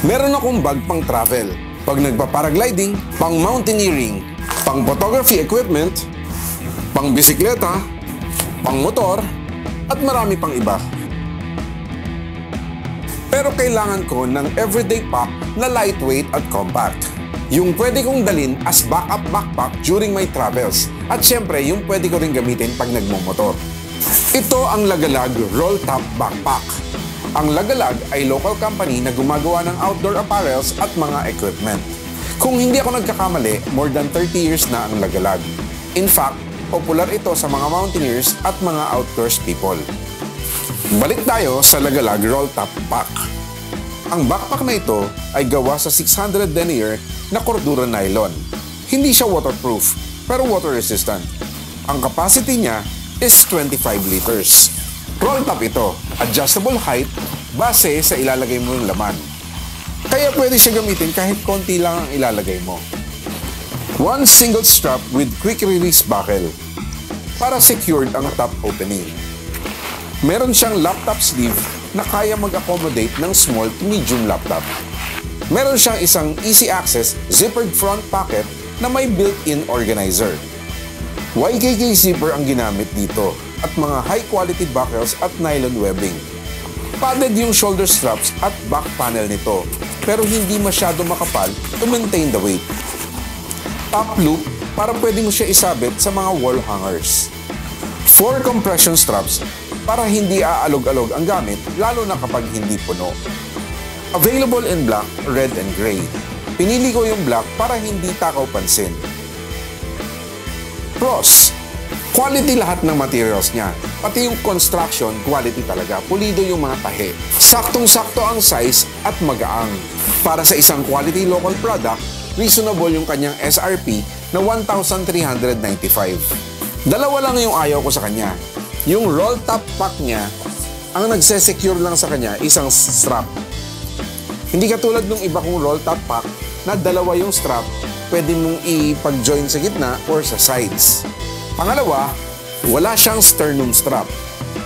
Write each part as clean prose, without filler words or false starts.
Meron akong bag pang travel, pag nagpa-paragliding, pang mountaineering, pang photography equipment, pang bisikleta, pang motor, at marami pang iba. Pero kailangan ko ng everyday pack na lightweight at compact. Yung pwede kong dalhin as backup backpack during my travels. At syempre, yung pwede ko rin gamitin pag nagmumotor. Ito ang Lagalag Roll Top Backpack. Ang Lagalag ay local company na gumagawa ng outdoor apparels at mga equipment. Kung hindi ako nagkakamali, more than 30 years na ang Lagalag. In fact, popular ito sa mga mountaineers at mga outdoors people. Balik tayo sa Lagalag Roll Top Pack. Ang backpack na ito ay gawa sa 600 denier na cordura nylon. Hindi siya waterproof, pero water resistant. Ang capacity niya is 25 liters. Roll top ito, adjustable height, base sa ilalagay mo ng laman. Kaya pwede siya gamitin kahit konti lang ang ilalagay mo. One single strap with quick release buckle para secured ang top opening. Meron siyang laptop sleeve na kaya mag-accommodate ng small to medium laptop. Meron siyang isang easy access zippered front pocket na may built-in organizer. YKK zipper ang ginamit dito at mga high-quality buckles at nylon webbing. Padded yung shoulder straps at back panel nito, pero hindi masyado makapal to maintain the weight. Top loop para pwede mo siya isabit sa mga wall hangers. 4 compression straps para hindi aalog-alog ang gamit, lalo na kapag hindi puno. Available in black, red, and gray. Pinili ko yung black para hindi takaw pansin. Pros: quality lahat ng materials niya. Pati yung construction, quality talaga. Pulido yung mga tahe. Saktong-sakto ang size at magaang. Para sa isang quality local product, reasonable yung kanyang SRP na 1,395. Dalawa lang yung ayaw ko sa kanya. Yung roll top pack niya, ang nagse-secure lang sa kanya isang strap. Hindi katulad ng iba kong roll top pack na dalawa yung strap, pwede mong ipag-join sa gitna or sa sides. Pangalawa, wala siyang sternum strap.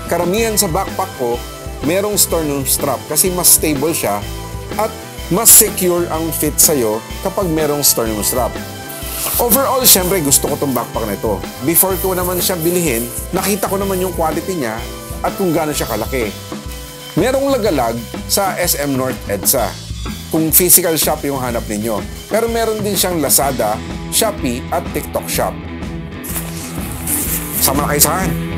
Karamihan sa backpack ko, merong sternum strap kasi mas stable siya at mas secure ang fit sa'yo kapag merong sternum strap. Overall, syempre gusto ko tong backpack na ito. Before ko naman siya bilihin, nakita ko naman yung quality niya at kung gaano siya kalaki. Merong Lagalag sa SM North EDSA, kung physical shop yung hanap ninyo. Pero meron din siyang Lazada, Shopee at TikTok Shop. Sama na kayo sa akin!